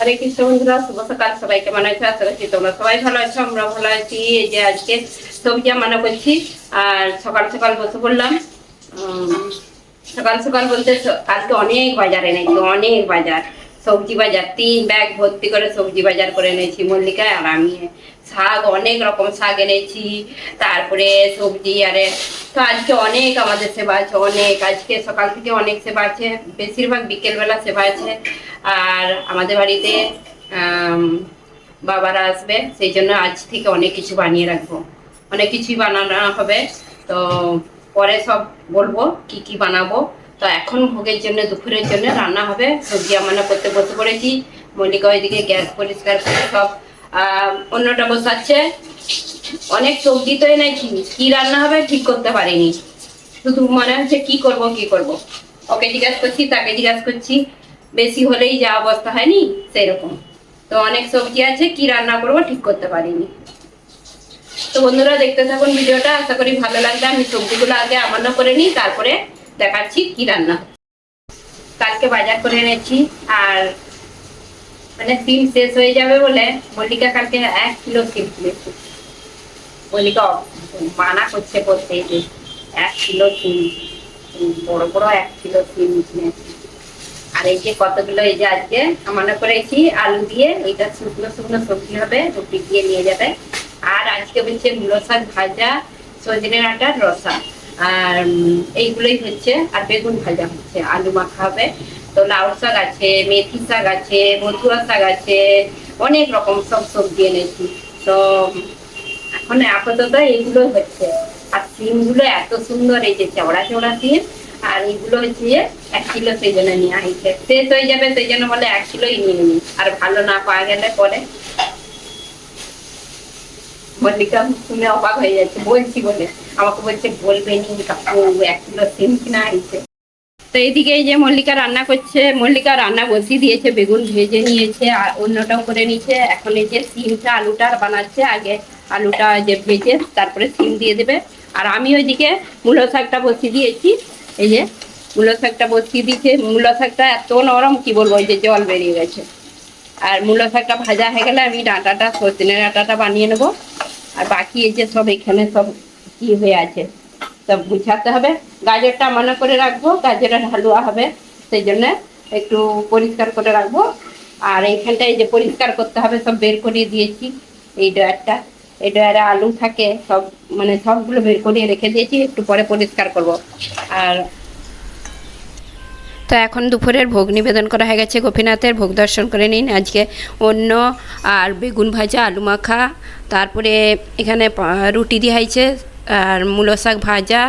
হরে কৃষ্ণ বন্ধুরা, শুভ সকাল। সবাই কেমন আছো? আশা করছি তোমরা সবাই ভালো আছো, আমরা ভালো আছি। এই যে আজকে সবজি রান্না করছি আর সকাল সকাল বসে পড়লাম। সকাল সকাল বলতে কালকে অনেক বাজার এনেছি, অনেক বাজার, সবজি বাজার 3 ব্যাগ ভর্তি করে সবজি বাজার করে এনেছি মল্লিকা আর আমি। শাক, অনেক রকম শাক এনেছি, তারপরে সবজি আরে। তো আজকে অনেক আমাদের সেবা আছে, অনেক, আজকে সকাল থেকে অনেক সেবা আছে, বেশিরভাগ বিকেলবেলা সেবা আছে। আর আমাদের বাড়িতে বাবারা আসবে, সেই জন্য আজ থেকে অনেক কিছু বানিয়ে রাখবো, অনেক কিছুই বানানো হবে। তো পরে সব বলবো কি কি বানাবো। তো এখন ভোগের জন্য, দুপুরের জন্য রান্না হবে, সবজি রান্না করতে বসে পড়েছি। মল্লিকা ওইদিকে গ্যাস পরিষ্কার করে সব অন্যটা বসাচ্ছে। অনেক সবজি তো এনেছি, কি রান্না হবে ঠিক করতে পারিনি, শুধু মনে হচ্ছে কি করব কি করব। ওকে জিজ্ঞাসা করছি, তাকে জিজ্ঞাসা করছি, বেশি হলেই যা অবস্থা হয়নি সেরকম। তো অনেক সবজি আছে, কি রান্না করব ঠিক করতে পারিনি। তো বন্ধুরা দেখতে থাকুন ভিডিওটা, আশা করি ভালো লাগবে। আমি সবজিগুলো আগে আমান্য করে নিই, তারপরে দেখাচ্ছি কি রান্না। কালকে বাজার করে এনেছি, আর মানে সিম শেষ হয়ে যাবে বলে মল্লিকা কালকে 1 কিলো সিম কিনেছি। মল্লিকা মানা করছে বলতে যে 1 কিলো সিম, বড় বড় 1 কিলো সিম কিনেছি। আর এই যে কতগুলো, এই যে আজকে আমানো করেছি আলু দিয়ে, এইটা শুকনো শুকনো সবজি হবে, রুটি দিয়ে নিয়ে যাবে। আর আজকে বলছে মূলো শাক ভাজা, সজনে ডাঁটার রসা, আর এইগুলোই হচ্ছে। আর বেগুন ভাজা হচ্ছে, আলু মাখা হবে। তো লাউ শাক আছে, মেথি শাক আছে, মথুরা শাক আছে, অনেক রকম সব সবজি এনেছি। তো এখন আপাতত এইগুলো হচ্ছে। আর সিমগুলো এত সুন্দর, এই যে চওড়া চওড়া সিম। আর এইগুলো হচ্ছে 1 কিলো, সেই জন্য নিয়ে আসছে। শেষ হয়ে যাবে সেই জন্য বলে 1 কিলোই নিয়ে নি, আর ভালো না পাওয়া গেলে পরে। মল্লিকা শুনে অবাক হয়ে যাচ্ছে, বলছি বলে আমাকে বলছে বলবে নি কাকু 1 কিলো সিম কিনা আইছে। তো এইদিকে এই যে মল্লিকা রান্না করছে, মল্লিকা রান্না বসিয়ে দিয়েছে, বেগুন ভেজে নিয়েছে আর অন্যটাও করে নিয়েছে। এখন এই যে সিমটা আলুটা বানাচ্ছে, আগে আলুটা যে ভেজে তারপরে সিম দিয়ে দেবে। আর আমি ওইদিকে মূলো শাকটা বসিয়ে দিয়েছি। এই যে মূলো শাকটা বসিয়ে দিয়েছে, মূলো শাকটা এত নরম কি বলবো, ওই যে জল বেরিয়ে গেছে। আর মূলো শাকটা ভাজা হয়ে গেলে আমি ডাঁটাটা, সজনে ডাঁটাটা বানিয়ে নেবো। আর বাকি এই যে সব এখানে সব কি হয়ে আছে সব গুছাতে হবে। গাজরটা মনে করে রাখবো, গাজরের হালুয়া হবে, সেই জন্য একটু পরিষ্কার করে রাখবো। আর এইখানটায় যে পরিষ্কার করতে হবে সব বের করে দিয়েছি। এই ড্রয়ারটা, এই ড্রয়ারে আলু থাকে সব, মানে সবগুলো বের করে রেখে দিয়েছি, একটু পরে পরিষ্কার করব। আর তো এখন দুপুরের ভোগ নিবেদন করা হয়ে গেছে, গোপীনাথের ভোগ দর্শন করে নিন। আজকে অন্য আর বেগুন ভাজা, আলু মাখা, তারপরে এখানে রুটি দিয়ে হয়েছে, আর মূলো শাক ভাজা,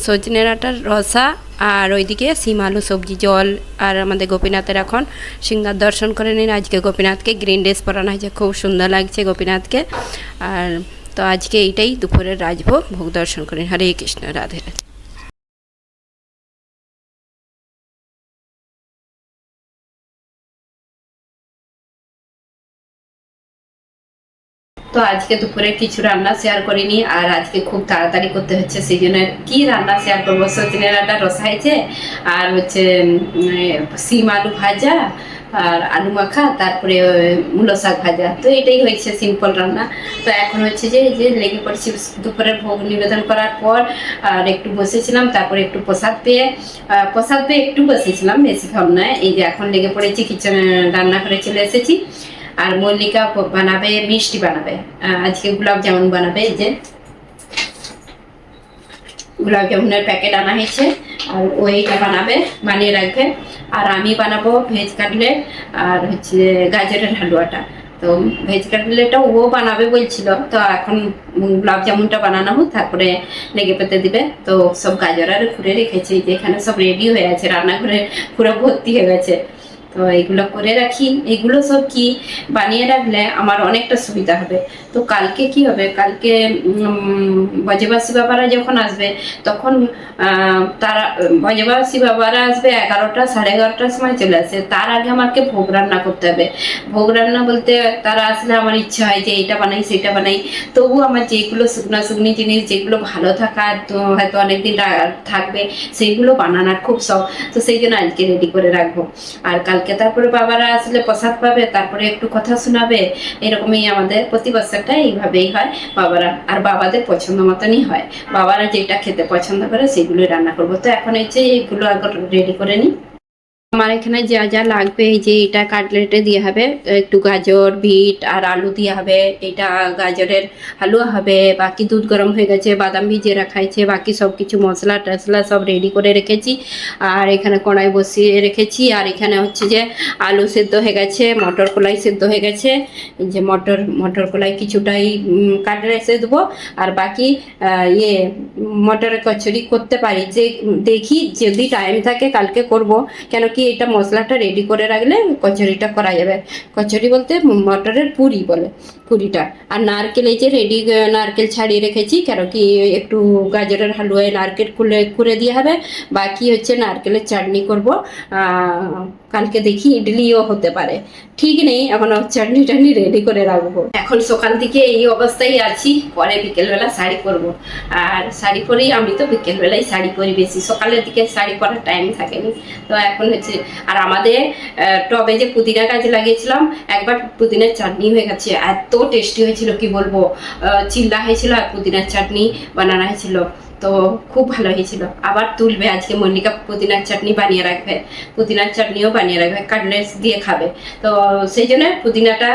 সজনে ডাঁটার রসা, আর ওইদিকে সিম আলু সবজি জল। আর আমাদের গোপীনাথের এখন সিংহার দর্শন করে নিন। আজকে গোপীনাথকে গ্রিন ড্রেস পরানো হয়েছে, খুব সুন্দর লাগছে গোপীনাথকে। আর তো আজকে এইটাই দুপুরের রাজভোগ, ভোগ দর্শন করেন। হরে কৃষ্ণ, রাধে রাধে। তো আজকে দুপুরে কিছু রান্না শেয়ার করিনি, আর আজকে খুব তাড়াতাড়ি করতে হচ্ছে, সেই জন্য কি রান্না শেয়ার করবো। সজনে ডাঁটা রসা হয়েছে, আর হচ্ছে সিম আলু ভাজা, আর আলু মাখা, তারপরে মূলো শাক ভাজা। তো এটাই হয়েছে সিম্পল রান্না। তো এখন হচ্ছে যে যে লেগে পড়ছি দুপুরের ভোগ নিবেদন করার পর। আর একটু বসেছিলাম, তারপরে একটু প্রসাদ পেয়ে একটু বসেছিলাম, বেশিক্ষণ নয়। এই যে এখন লেগে পড়েছি, কিচেনে রান্না করে চলে এসেছি। আর মল্লিকা বানাবে, মিষ্টি বানাবে, আজকে গোলাপ জামুন বানাবে। এই যে গোলাপ জামুনের প্যাকেট আনা হয়েছে, আর ওইটা বানাবে, বানিয়ে রাখবে। আর আমি বানাবো ভেজ কাটলেট, আর হচ্ছে গাজরের হালুয়াটা। তো ভেজ কাটলেটটা ও বানাবে বলছিল, তো এখন গোলাপ জামুনটা বানানো হোক, তারপরে লেগে পেতে দিবে। তো সব গাজর আর ঘুরে রেখেছি, যেখানে সব রেডি হয়ে আছে, রান্নাঘরে পুরো ভর্তি হয়ে গেছে। তো এইগুলো করে রাখি, এগুলো সব কি বানিয়ে রাখলে আমার অনেকটা সুবিধা হবে। তো কালকে কি হবে, কালকে বজবাসী বাবারা যখন আসবে তখন তারা, বজবাসী বাবারা আসবে 11টা, 11:30টার সময় চলে আসে। তার আগে আমাকে ভোগ রান্না করতে হবে। ভোগ রান্না বলতে তারা আসলে আমার ইচ্ছা হয় যে এটা বানাই সেটা বানাই। তবু আমার যেগুলো শুকনা শুকনি জিনিস, যেগুলো ভালো থাকা, তো হয়তো অনেকদিন থাকবে, সেইগুলো বানানোর খুব শখ। তো সেই জন্য আজকে রেডি করে রাখবো। আর কালকে তারপরে বাবারা আসলে প্রসাদ পাবে, তারপরে একটু কথা শোনাবে। এরকমই আমাদের প্রতি বছরটা এইভাবেই হয়। বাবারা আর বাবাদের পছন্দ মতনই হয়, বাবারা যেটা খেতে পছন্দ করে সেগুলোই রান্না করবো। তো এখন হচ্ছে এইগুলো আগে রেডি করে নিই। আমার এখানে যা যা লাগবে, এই যে এটা কাটলেটে দিয়ে হবে, একটু গাজর বিট আর আলু দিয়ে হবে, এটা গাজরের হালুয়া হবে। বাকি দুধ গরম হয়ে গেছে, বাদাম ভিজিয়ে রাখা আছে, বাকি সব কিছু মশলা টশলা সব রেডি করে রেখেছি। আর এখানে কড়াই বসিয়ে রেখেছি। আর এখানে হচ্ছে যে আলু সেদ্ধ হয়ে গেছে, মটর কলাই সেদ্ধ হয়ে গেছে। এই যে মটর কলাই কিছুটাই কাটে রেখে দেবো। আর বাকি মটরের কচুরি করতে পারি, যে দেখি যদি টাইম থাকে কালকে করব। কেন কি এটা মশলাটা রেডি করে রাখলে কচুরিটা করা যাবে। কচুরি বলতে মটরের পুরি বলে, পুরিটা। আর নারকেল, এই যে রেডি নারকেল ছাড়িয়ে রেখেছি, কেন কি একটু গাজরের হালুয়ায় নারকেল খুলে দিয়ে হবে। বাকি হচ্ছে নারকেলের চাটনি করব। কালকে দেখি ইডলিও হতে পারে, ঠিক নেই এখনো। চাটনি টাটনি রেডি করে রাখবো। এখন সকাল থেকে এই অবস্থায় আছি, পরে বিকেলবেলা শাড়ি পরবো। আর শাড়ি পরেই, আমি তো বিকেলবেলায় শাড়ি পরি বেশি, সকালের দিকে শাড়ি পরার টাইম থাকেনি। তো এখন হচ্ছে, আর আমাদের টবে যে পুদিনা গাছ লাগিয়েছিলাম, একবার পুদিনার চাটনি হয়ে গেছে, এত টেস্টি হয়েছিল কি বলবো। চিল্লা হয়েছিল আর পুদিনার চাটনি বানানো হয়েছিল, তো খুব ভালো হয়েছিল। আবার তুলবে আজকে, মল্লিকা পুদিনার চাটনি বানিয়ে রাখবে, পুদিনার চাটনিও বানিয়ে রাখবে, কাটলেটস দিয়ে খাবে। তো সেই জন্য পুদিনাটা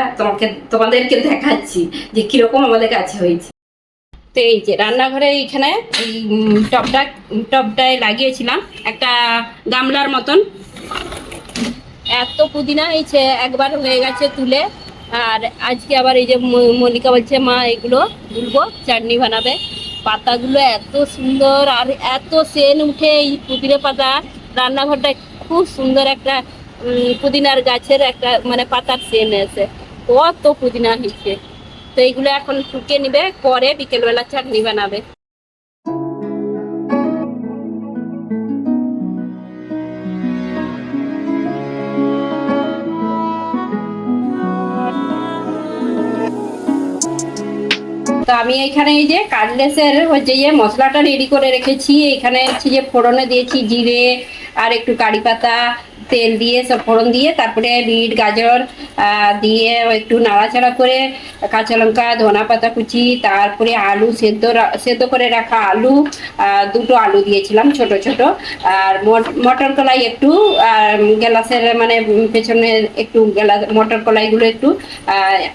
তোমাদেরকে দেখাচ্ছি যে কিরকম আমাদের কাছে হয়েছে। তো এই যে রান্নাঘরে এইখানে এই টবটায় লাগিয়েছিলাম একটা গামলার মতন, এত পুদিনা হয়েছে, একবার হয়ে গেছে তুলে। আর আজকে আবার এই যে মল্লিকা বলছে মা এগুলো তুলবো, চাটনি বানাবে। পাতাগুলো এত সুন্দর আর এত সেন উঠে এই পুদিনা পাতা। রান্নাঘরটা খুব সুন্দর, একটা পুদিনার গাছের একটা মানে পাতার সেন আছে, কত পুদিনা হয়েছে। তো এইগুলো এখন শুকিয়ে নিবে, পরে বিকেলবেলা চাটনি বানাবে। তো আমি এখানে এই যে কাটলেসের হচ্ছে যে মশলাটা রেডি করে রেখেছি। এখানে হচ্ছে যে ফোড়নে দিয়েছি জিরে আর একটু কারি পাতা, তেল দিয়ে সব ফোড়ন দিয়ে, তারপরে বিট গাজর দিয়ে একটু নাড়াচাড়া করে কাঁচা লঙ্কা ধনা পাতা কুচি, তারপরে আলু সেদ্ধ করে রাখা আলু, দুটো আলু দিয়েছিলাম ছোট ছোট। আর মটর কলাই একটু, গ্যালাসের মানে পেছনে একটু মটর কলাইগুলো একটু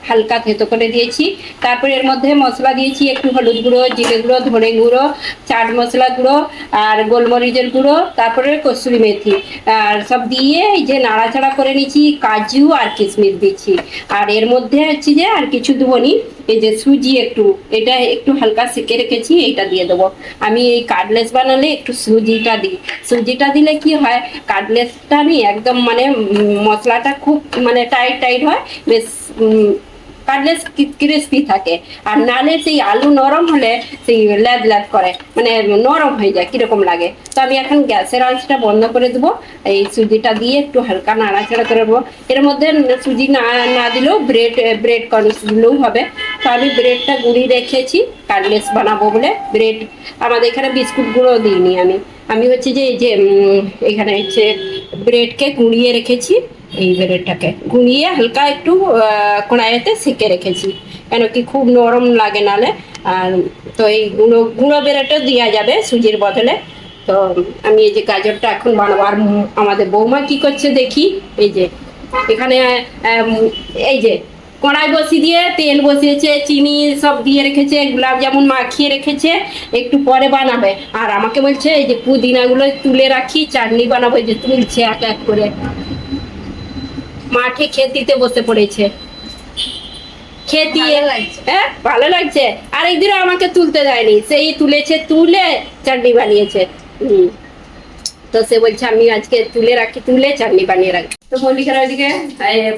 হালকা থেতো করে দিয়েছি। তারপরে এর মধ্যে মশলা দিয়েছি একটু হলুদ গুঁড়ো, জিরে গুঁড়ো, ধনে গুঁড়ো, চাট মশলা গুঁড়ো আর গোলমরিচের গুঁড়ো, তারপরে কসুরি মেথি, আর সব দিয়ে এই যে নাড়াচাড়া করে নিচ্ছি। কাজু আর কিশমিশ দিচ্ছি। আর এর মধ্যে হচ্ছে যে আর কিছু দেবো নি, এই যে সুজি একটু, এটা একটু হালকা সেকে রেখেছি, এইটা দিয়ে দেবো। আমি এই কাটলেস বানালে একটু সুজিটা দিই। সুজিটা দিলে কি হয়, কাটলেসটা নি একদম মানে মশলাটা খুব মানে টাইট হয়, বেশ কাটলেস ক্রিস্পি থাকে। আর নালে সেই আলু নরম হলে সেই ল্যাদ করে, মানে নরম হয়ে যায়, কিরকম লাগে। তো আমি এখন গ্যাসের আঁচটা বন্ধ করে দেবো, এই সুজিটা দিয়ে একটু হালকা নাড়াচাড়া করে দেবো। এর মধ্যে সুজি না দিলেও ব্রেড কর্নস দিলেও হবে। তো আমি ব্রেডটা গুঁড়িয়ে রেখেছি কাটলেস বানাবো বলে। ব্রেড আমাদের এখানে বিস্কুট গুঁড়ো দিইনি আমি হচ্ছে যে এই যে এখানে হচ্ছে ব্রেডকে গুঁড়িয়ে রেখেছি। এই ব্রেডটাকে গুঁড়িয়ে হালকা একটু কড়াইতে সেকে রেখেছি, কেন কি খুব নরম লাগে নালে। আর তো এই গুঁড়ো ব্রেডটা দেওয়া যাবে সুজির বদলে। তো আমি এই যে গাজরটা এখন বানাবো। আর আমাদের বৌমা কি করছে দেখি, এই যে এখানে এই যে কড়াই বসিয়ে দিয়ে তেল বসিয়েছে, চিনি সব দিয়ে রেখেছে, গোলাপ জামুন মাখিয়ে রেখেছে, একটু পরে বানাবে। আর আমাকে বলছে এই যে পুদিনাগুলো তুলে রাখি, চাটনি বানাবো। এই যে তুলছে এক এক করে, মাঠে ক্ষেত দিতে বসে পড়েছে। হ্যাঁ ভালো লাগছে। আরেকদিনও আমাকে তুলতে দেয়নি, সেই তুলে চাটনি বানিয়েছে। তো সে বলছে আমি আজকে তুলে চাটনি বানিয়ে রাখি। তো মল্লিকার ওইদিকে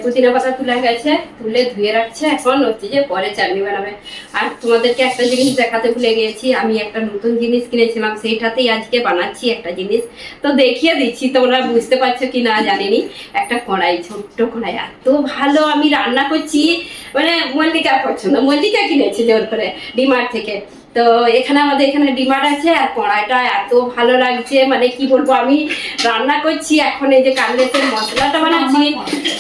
পুদিনা পাতা তুলে গেছে, তুলে ধুয়ে রাখছে, এখন হচ্ছে যে পরে চাটনি বানাবে। আর তোমাদেরকে একটা জিনিস দেখাতে ভুলে গিয়েছি, আমি একটা নতুন জিনিস কিনেছিলাম, সেইটাতেই আজকে বানাচ্ছি একটা জিনিস। তো দেখিয়ে দিচ্ছি, তোমরা বুঝতে পারছো কি না জানিনি। একটা কড়াই, ছোট্ট কড়াই, এত ভালো আমি রান্না করছি, মানে মল্লিকার পছন্দ। মল্লিকা কিনেছে জোর করে ডিমার্ট থেকে। তো এখানে আমাদের এখানে ডিমান্ড আছে, আর কড়াইটা এত ভালো লাগছে, মানে কি বলবো, আমি রান্না করছি এখন এই যে কাটলেটের মশলাটা বানাচ্ছি,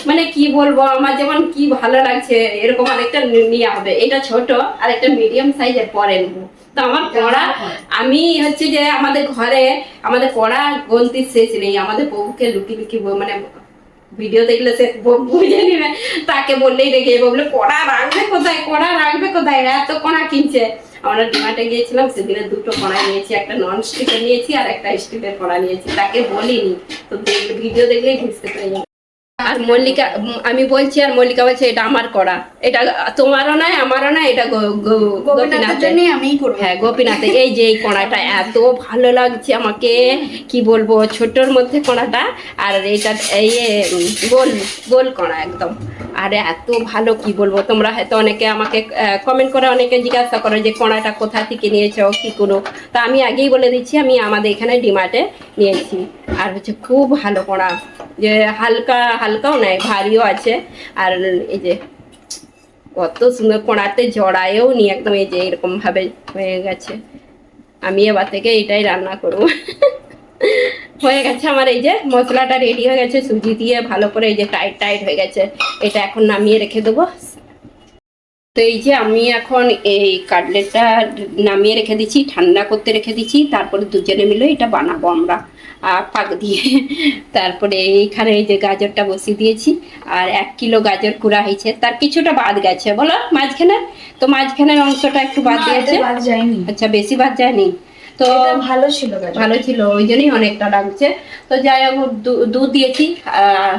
মানে কি বলবো, আমার যেমন কি ভালো লাগছে। এরকম আরেকটা নিয়ে হবে, এটা ছোট আর একটা মিডিয়াম সাইজের পরে নেবো। তো আমার কড়া, আমি হচ্ছে যে আমাদের ঘরে আমাদের কড়া গন্তির শেষ নেই, আমাদের বউকে লুকি লুকি মানে ভিডিও দেখলে সে বুঝে নিবে, তাকে বললেই রেখে বললে কড়া রাখবে কোথায়, কড়া রাখবে কোথায়, এত কড়া কিনছে। আমরা ডিমার্টে গিয়েছিলাম, সেদিনে দুটো কড়া নিয়েছি, একটা নন স্টিকের নিয়েছি আর একটা স্টিলের কড়া নিয়েছি, তাকে বলিনি, তো ভিডিও দেখলেই বুঝতে পেরে যাবে। আর মল্লিকা, আমি বলছি, আর মল্লিকা বলছে এটা আমার করা, এটা তোমারও নয় আমারও নয়, এটা গোপীনাথের, আমিই করব। হ্যাঁ গোপীনাথে। এই যে এই কড়াটা এত ভালো লাগছে আমাকে, কি বলবো, ছোটর মধ্যে কড়াটা, আর এটা এই গোল গোল কড়া একদম, আর এত ভালো, কি বলবো। তোমরা হয়তো অনেকে আমাকে কমেন্ট করে অনেকে জিজ্ঞাসা করো যে কড়াটা কোথা থেকে নিয়েছো কি করো, তা আমি আগেই বলে দিচ্ছি, আমি আমাদের এখানে ডিমার্টে নিয়েছি। আর হচ্ছে খুব ভালো কড়া, যে হালকা হালকাও নাই, ভারীও আছে। আর এই যে কত সুন্দর, কোণাতে জড়ায়ও নি একদম, এই যে এরকম ভাবে হয়ে গেছে। আমি এবার থেকে এটাই রান্না করবো। হয়ে গেছে আমার, এই যে মশলাটা রেডি হয়ে গেছে, সুজি দিয়ে ভালো করে এই যে টাইট টাইট হয়ে গেছে, এটা এখন নামিয়ে রেখে দেবো। তো এই যে আমি এখন এই কাটলেটটা নামিয়ে রেখে দিচ্ছি, ঠান্ডা করতে রেখে দিচ্ছি, তারপরে দুজনে মিলে এটা বানাবো আমরা পাক দিয়ে। তারপরে এইখানে এই যে গাজরটা বসিয়ে দিয়েছি, আর 1 কিলো গাজর কুড়া হয়েছে, তার কিছুটা বাদ গেছে বলো মাঝখানে, তো মাঝখানের অংশটা একটু বাদ দিয়েছে। আচ্ছা, বেশি বাদ যায়নি, তো ভালো ছিল, ভালো ছিল, ওই জন্যই অনেকটা লাগছে। তো যাই হোক, দুধ দিয়েছি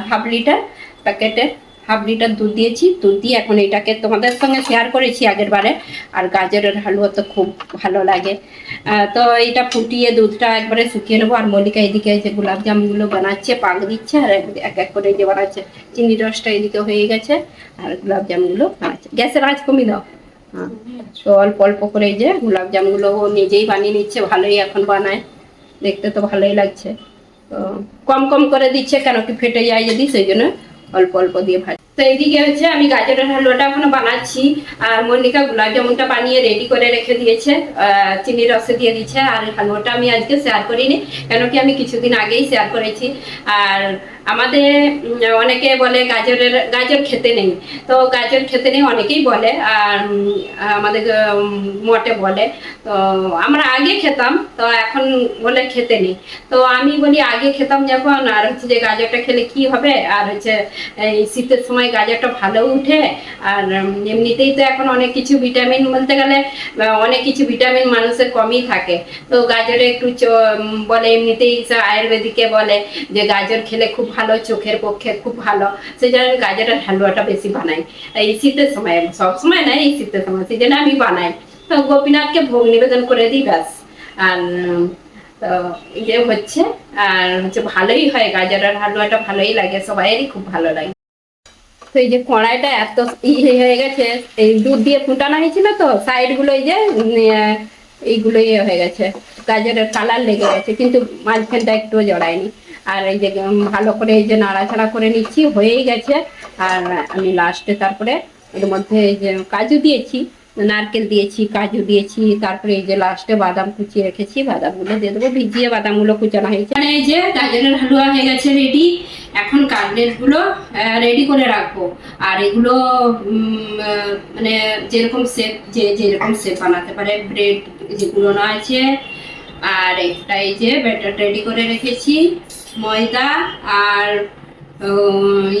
1/2 লিটার প্যাকেটের, 1/2 লিটার দুধ দিয়েছি। দুধ দিয়ে এখন এটাকে তোমাদের সঙ্গে শেয়ার করেছি আগের বারে। আর গাজরের হালুয়া তো খুব ভালো লাগে, তো এটা ফুটিয়ে দুধটা একবারে শুকিয়ে নেবো। আর মল্লিকা এদিকে যে গোলাপ জামগুলো বানাচ্ছে, পাক দিচ্ছে, আর এক এক করে যে বানাচ্ছে, চিনি রসটা এদিকে হয়ে গেছে, আর গোলাপ জামগুলো বানাচ্ছে। গ্যাসের আঁচ কমিয়ে দাও। হ্যাঁ, তো অল্প অল্প করে এই যে গোলাপ জামগুলো ও নিজেই বানিয়ে নিচ্ছে, ভালোই এখন বানায়, দেখতে তো ভালোই লাগছে। তো কম কম করে দিচ্ছে, কেন কি ফেটে যায় যদি, সেই জন্য অল্প অল্প দিয়ে ভাজি। তো এইদিকে হচ্ছে আমি গাজরের হালুয়াটা এখনো বানাচ্ছি, আর মল্লিকা গোলাপ জামুনটা বানিয়ে রেডি করে রেখে দিয়েছে, চিনির রসে দিয়ে দিচ্ছে। আর হালুয়াটা আমি আজকে শেয়ার করিনি, কেন কি আমি কিছুদিন আগেই শেয়ার করেছি। আর আমাদের অনেকে বলে গাজর খেতে নেই, তো গাজর খেতে নেই অনেকেই বলে, আর আমাদের মঠে বলে। তো আমরা আগে খেতাম, তো এখন বলে খেতে নেই। তো আমি বলি আগে খেতাম যখন, আর হচ্ছে যে গাজরটা খেলে কি হবে, আর হচ্ছে এই শীতের সময় গাজরটা ভালো উঠে, আর এমনিতেই তো এখন অনেক কিছু ভিটামিন, বলতে গেলে অনেক কিছু ভিটামিন মানুষের কমই থাকে। তো গাজরে একটু বলে এমনিতেই আয়ুর্বেদিকে বলে যে গাজর খেলে খুব ভালো, চোখের পক্ষে খুব ভালো, সেই জন্য গাজরের হালুয়াটা বেশি বানাই এই শীতের সময়, সব সময় না, এই শীতের সময়, সেই জন্য আমি বানাই। তো গোপীনাথকে ভোগ নিবেদন করে দিই ব্যাস। আর তো ইয়ে হচ্ছে, আর হচ্ছে ভালোই হয়, গাজরের হালুয়াটা ভালোই লাগে, সবাইয়েরই খুব ভালো লাগে। তো এই যে কড়াইটা এত হয়ে গেছে, এই দুধ দিয়ে ফুটানো হয়েছিল, তো সাইড গুলো এই যে এইগুলো ইয়ে হয়ে গেছে, গাজরের কালার লেগে গেছে, কিন্তু মাঝখানটা একটুও জড়ায়নি। আর এই যে ভালো করে এই যে নাড়াচাড়া করে নিচ্ছি, হয়েই গেছে। আর আমি লাস্টে তারপরে এর মধ্যে এই যে কাজু দিয়েছি, নারকেল দিয়েছি, কাজু দিয়েছি, তারপরে এই যে লাস্টে বাদাম কুচিয়ে রেখেছি, বাদামগুলো দিয়ে দেবো, ভিজিয়ে বাদামগুলো কুচানো হয়েছে। মানে এই যে গাজরের হালুয়া হয়ে গেছে রেডি। এখন কাটলেটগুলো রেডি করে রাখবো। আর এগুলো মানে যেরকম শেপ, যেরকম শেপ বানাতে পারে, ব্রেড যেগুলো না আছে। আর একটা এই যে ব্যাটার রেডি করে রেখেছি, ময়দা আর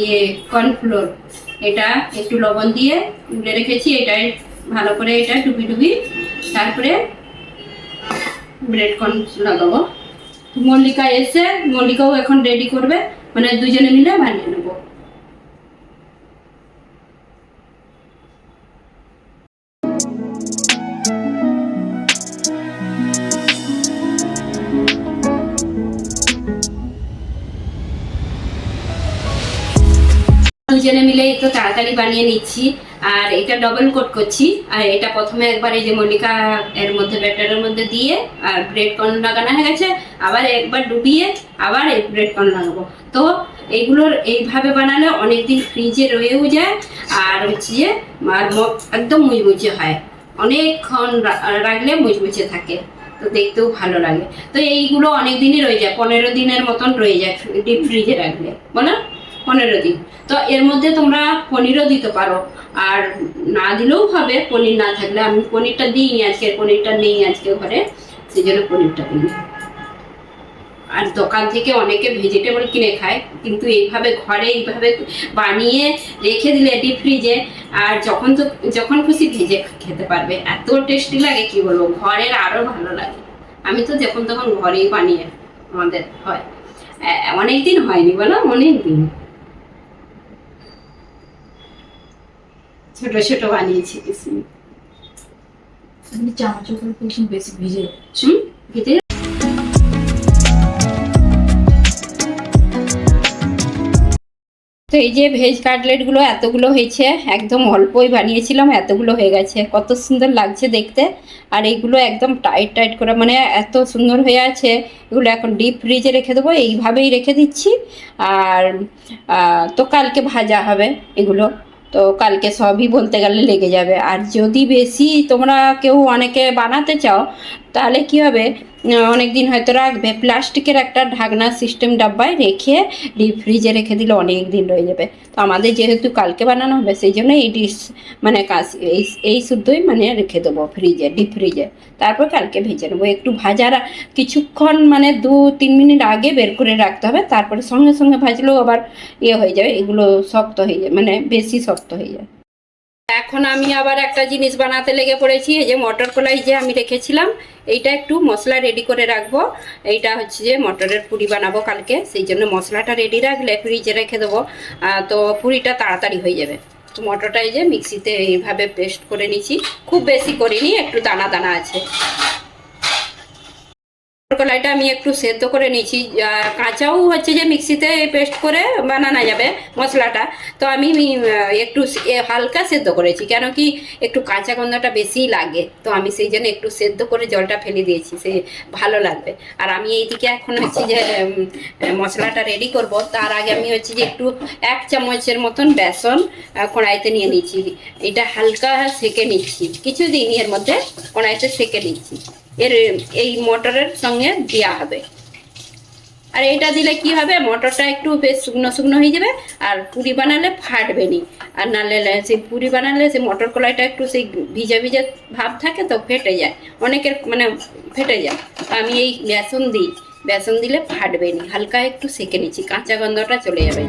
ইয়ে কর্নফ্লোর, এটা একটু লবণ দিয়ে গুলে রেখেছি। এটাই ভালো করে এটা ডুবি ডুবি, তারপরে ব্রেড কর্ন লাগাবো। মল্লিকা এসে, মল্লিকাও এখন রেডি করবে, মানে দুজনে মিলে বানিয়ে নেবো। দুজনে মিলে একটু তাড়াতাড়ি বানিয়ে নিচ্ছি। আর এটা ডবল কোট করছি। আর এটা প্রথমে একবার এই যে মল্লিকা এর মধ্যে ব্যাটারের মধ্যে দিয়ে, আর ব্রেড কর্ন লাগানো হয়ে গেছে, আবার একবার ডুবিয়ে আবার এই ব্রেড কর্ন লাগাবো। তো এইগুলোর এইভাবে বানালে অনেকদিন ফ্রিজে রয়েও যায়, আর হচ্ছে একদম মুচমুচে হয়। অনেকক্ষণ রাখলে মুচমুচে থাকে, তো দেখতেও ভালো লাগে। তো এইগুলো অনেক দিনই রয়ে যায়, 15 দিনের মতন রয়ে যায় ডিপ ফ্রিজে রাখলে, বলো 15 দিন। তো এর মধ্যে তোমরা পনিরও দিতে পারো, আর না দিলেও হবে পনির না থাকলে। আমি পনিরটা দিইনি আজকে, পনিরটা নেই আজকে ঘরে, সেই জন্য পনিরটা দিই। আর দোকান থেকে অনেকে ভেজিটেবল কিনে খায়, কিন্তু এইভাবে ঘরে এইভাবে বানিয়ে রেখে দিলে ডিপ ফ্রিজে, আর যখন খুশি ভেজে খেতে পারবে, এত টেস্টি লাগে কি বলবো, ঘরের আরো ভালো লাগে। আমি তো যখন তখন ঘরেই বানিয়ে আমাদের হয়। অনেকদিন হয়নি বলো, অনেকদিন ছোট ছোট বানিয়েছি কিছু। চামচের উপর বেশি ভিজে ভিজে তো এই যে ভেজ কাটলেটগুলো এতগুলো হয়েছে, একদম অল্পই বানিয়েছিলাম, এতগুলো হয়ে গেছে, কত সুন্দর লাগছে দেখতে। আর এইগুলো একদম টাইট টাইট করে, মানে এত সুন্দর হয়ে আছে। এগুলো এখন ডিপ ফ্রিজে রেখে দেবো, এইভাবেই রেখে দিচ্ছি। আর তো কালকে ভাজা হবে এগুলো, তো কালকে সবই বলতে গেলে লেগে যাবে। আর যদি বেশি তোমরা কেউ অনেকে বানাতে চাও, তাহলে কি হবে, অনেক দিন হয়তো রাখবে, প্লাস্টিকের একটা ঢাকনা সিস্টেম ডাব্বায় রেখে ডিপ ফ্রিজে রেখে দিলে অনেক দিন রয়ে যাবে। তো আমাদের যেহেতু কালকে বানানো হবে, সেই জন্য এই ডিশ মানে এই শুদ্ধই মানে রেখে দেবো ফ্রিজে, ডিপ ফ্রিজে। তারপর কালকে ভেজে নেবো। একটু ভাজার কিছুক্ষণ মানে 2-3 মিনিট আগে বের করে রাখতে হবে, তারপরে সঙ্গে সঙ্গে ভাজলেও আবার হয়ে যাবে, এগুলো শক্ত হয়ে যায়, মানে বেশি শক্ত হয়ে যায়। এখন আমি আবার একটা জিনিস বানাতে লেগে পড়েছি। এই যে মটর কলাই যে আমি রেখেছিলাম, এইটা একটু মশলা রেডি করে রাখবো। এইটা হচ্ছে যে মটরের পুরি বানাবো কালকে, সেই জন্য মশলাটা রেডি রাখলে ফ্রিজে রেখে দেবো, তো পুরিটা তাড়াতাড়ি হয়ে যাবে। তো মটরটা এই যে মিক্সিতে এইভাবে পেস্ট করে নিচ্ছি, খুব বেশি করিনি, একটু দানা দানা আছে। কলাইটা আমি একটু সেদ্ধ করে নিয়েছি, কাঁচাও হচ্ছে যে মিক্সিতে পেস্ট করে বানানো যাবে মশলাটা। তো আমি একটু হালকা সেদ্ধ করেছি, কেন কি একটু কাঁচা গন্ধটা বেশি লাগে, তো আমি সেই জন্য একটু সেদ্ধ করে জলটা ফেলে দিয়েছি, সে ভালো লাগবে। আর আমি এইদিকে এখন হচ্ছে যে মশলাটা রেডি করব, তার আগে আমি হচ্ছে যে একটু 1 চামচের মতন বেসন কড়াইতে নিয়ে নিচ্ছি। এটা হালকা সেকে নিচ্ছি, কিছুদিন এর মধ্যে কড়াইতে সেকে নিচ্ছি। এই মটরের সঙ্গে দেওয়া হবে। আর এটা দিলে কি হবে, মটরটা একটু বেশ শুকনো শুকনো হয়ে যাবে, আর পুরি বানালে ফাটবে নি। আর নালে সেই পুরি বানালে সেই মটর কলাইটা একটু সেই ভিজা ভিজা ভাব থাকে, তো ফেটে যায়, অনেকের মানে ফেটে যায়। তো আমি এই বেসন দিলে ফাটবে নি। হালকা একটু সেকে নিচ্ছি, কাঁচা গন্ধটা চলে যাবে।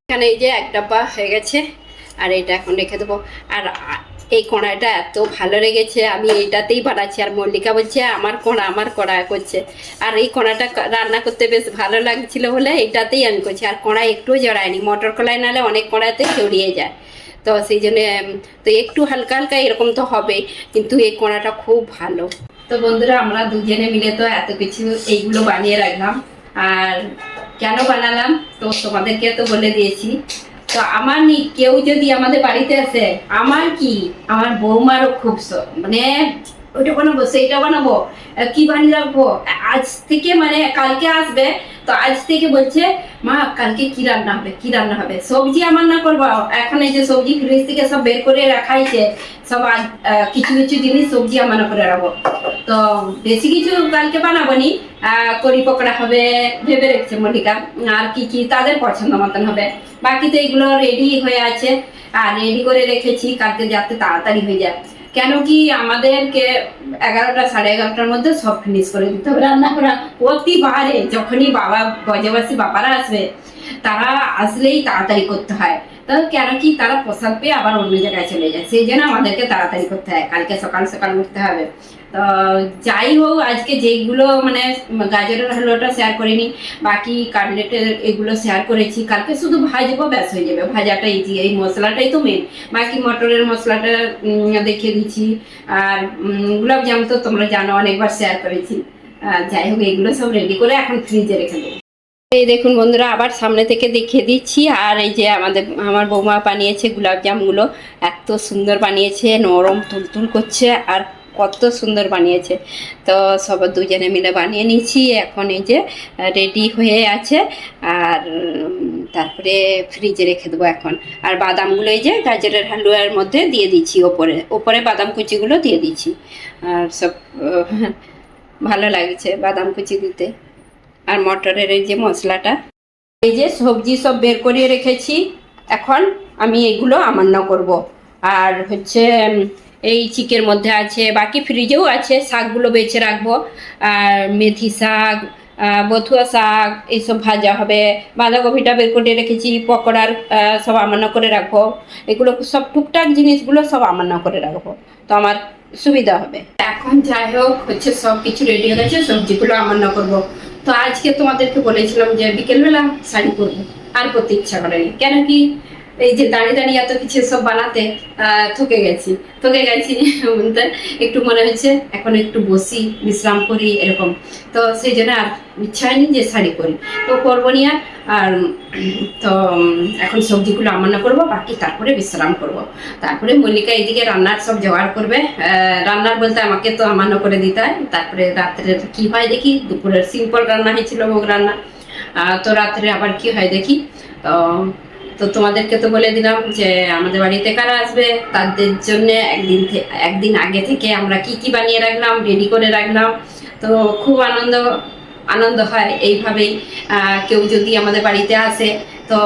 এখানে এই যে 1 ডাব্বা হয়ে গেছে, আর এটা এখন রেখে দেবো। আর এই কড়াইটা এত ভালো লেগেছে, আমি এইটাতেই বানাচ্ছি। আর মল্লিকা বলছে আমার কড়া করছে। আর এই কড়াটা রান্না করতে বেশ ভালো লাগছিল বলে এইটাতেই আমি করছি। আর কড়াই একটুও জড়ায়নি, মটর কলাই নাহলে অনেক কড়াইতে জড়িয়ে যায়, তো সেই জন্য তো একটু হালকা হালকা এরকম তো হবে, কিন্তু এই কড়াটা খুব ভালো। তো বন্ধুরা, আমরা দুজনে মিলে তো এত কিছু এইগুলো বানিয়ে রাখলাম। আর কেন বানালাম তো তোমাদেরকে তো বলে দিয়েছি। তো আমার কেউ যদি আমাদের বাড়িতে আসে, আমার বৌমারও খুব মানে ওইটা বানাবো, সেইটা বানাবো, কি বানিয়ে রাখবো। আজ থেকে মানে কালকে আসবে, তো আজ থেকে বলছে মা কালকে কি রান্না হবে। সবজি আমার না করবো, এখন এই যে সবজি ফ্রিজ থেকে সব বের করে রাখাইছে, সব কিছু কিছু জিনিস সবজি আমার করে রাখবো। তো বেশি কিছু কালকে বানাবো নি, কড়ি পকোড়া হবে ভেবে রেখেছে মল্লিকা, আর কি তাদের পছন্দ মতন হবে। বাকি তো এগুলো রেডি হয়ে আছে, আর রেডি করে রেখেছি কালকে যাতে তাড়াতাড়ি হয়ে যায়। কেন কি আমাদেরকে 11টা 11:30টার মধ্যে সব ফিনিশ করে দিতে হবে রান্না করা। প্রতিবারে যখনই বজবাসী বাবারা আসবে, তারা আসলেই তাড়াতাড়ি করতে হয়। তো কেন কি তারা প্রসাদ পেয়ে আবার অন্য জায়গায় চলে যায়, সেই জন্য আমাদেরকে তাড়াতাড়ি করতে হয়, কালকে সকাল সকাল উঠতে হবে। তো যাই হোক, আজকে যেইগুলো মানে গাজরের হালুয়াটা শেয়ার করিনি, বাকি কাটলেটের এগুলো শেয়ার করেছি। কালকে শুধু ভাজবো, ব্যাস হয়ে যাবে, ভাজাটা ইজি, এই মশলাটাই তো মেন। বাকি মটরের মশলাটা দেখিয়ে দিচ্ছি। আর গোলাপ জাম তো তোমরা জানো, অনেকবার শেয়ার করেছি। যাই হোক, এগুলো সব রেডি করে এখন ফ্রিজে রেখে দেবো। এই দেখুন বন্ধুরা, আবার সামনে থেকে দেখিয়ে দিচ্ছি। আর এই যে আমার বৌমা বানিয়েছে গোলাপ জামগুলো, এত সুন্দর বানিয়েছে, নরম তুলতুল করছে, আর কত সুন্দর বানিয়েছে। তো সব দুজনে মিলে বানিয়ে নিয়েছি, এখন এই যে রেডি হয়ে আছে। আর তারপরে ফ্রিজে রেখে দেবো এখন। আর বাদামগুলো এই যে গাজরের হালুয়ার মধ্যে দিয়ে দিচ্ছি, ওপরে ওপরে বাদাম কুচিগুলো দিয়ে দিচ্ছি। আর সব ভালো লাগছে বাদাম কুচি দিতে। আর মটরের এই যে মশলাটা, এই যে সবজি সব বের করিয়ে রেখেছি, এখন আমি এগুলো আমান্য করব। আর হচ্ছে এই চিকের মধ্যে আছে, বাকি ফ্রিজেও আছে, শাকগুলো বেছে রাখবো। আর মেথি শাক, বথুয়া শাক এইসব ভাজা হবে। বাঁধাকপিটা বের করে রেখেছি, পকোড়ার সব আমান্য করে রাখবো। এগুলো সব টুকটাক জিনিসগুলো সব আমান্য করে রাখবো, তো আমার সুবিধা হবে। এখন যাই হোক হচ্ছে সব কিছু রেডি হয়ে গেছে, সবজিগুলো আমান্য করবো। তো আজকে তোমাদেরকে বলেছিলাম যে বিকেলবেলা শাড়ি পরবো, আর পরতে ইচ্ছা করেনি। কেন কি, এই যে দাঁড়িয়ে দাঁড়িয়ে এত কিছু সব বানাতে থকে গেছি বলতে একটু মনে হচ্ছে এখন একটু বসি, বিশ্রাম করি এরকম। তো সেই জন্য আর ইচ্ছা হয়নি যে শাড়ি পরি, তো করবো নি আর। আর তো এখন সবজিগুলো আমান্য করবো, বাকি তারপরে বিশ্রাম করব। তারপরে মল্লিকা এইদিকে রান্নার সব জোগাড় করবে। রান্নার বলতে আমাকে তো আমান্য করে দিতে হয়। তারপরে রাত্রে কি হয় দেখি, দুপুরের সিম্পল রান্না হয়েছিল, ভোগ রান্না। তো রাত্রে আবার কি হয় দেখি। তো তো তোমাদেরকে তো বলে দিলাম যে আমাদের বাড়িতে কারা আসবে, তাদের জন্য একদিন আগে থেকে আমরা কি কি বানিয়ে রাখলাম, রেডি করে রাখলাম। তো খুব আনন্দ হয় এইভাবেই। কেউ যদি আমাদের বাড়িতে আসে, তো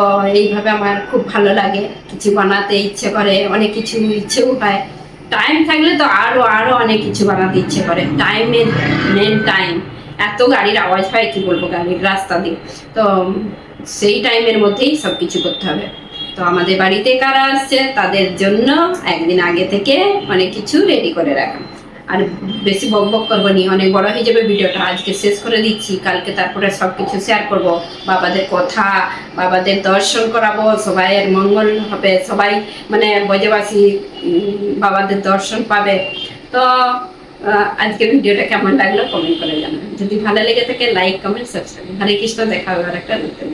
এইভাবে আমার খুব ভালো লাগে, কিছু বানাতে ইচ্ছে করে, অনেক কিছু ইচ্ছেও হয়। টাইম থাকলে তো আরো আরো অনেক কিছু বানাতে ইচ্ছে করে। টাইমের মেন টাইম, এত গাড়ির আওয়াজ হয় কি বলবো, গাড়ির রাস্তা দিয়ে। তো সেই টাইমের মধ্যেই সব কিছু করতে হবে। তো আমাদের বাড়িতে কারা আসছে তাদের জন্য একদিন আগে থেকে অনেক কিছু রেডি করে রাখা। আর বেশি বক বক করবো নি, অনেক বড় হয়ে যাবে ভিডিওটা, আজকে শেষ করে দিচ্ছি। কালকে তারপরে সব কিছু শেয়ার করব, বাবাদের কথা, বাবাদের দর্শন করাবো, সবাইয়ের মঙ্গল হবে, সবাই মানে ব্রজবাসী বাবাদের দর্শন পাবে। তো আজকে ভিডিওটা কেমন লাগলো কমেন্ট করে জানাবেন। যদি ভালো লেগে থাকে লাইক কমেন্ট সাবস্ক্রাইব। হরে কৃষ্ণ, দেখা হবে আর একটা নতুন।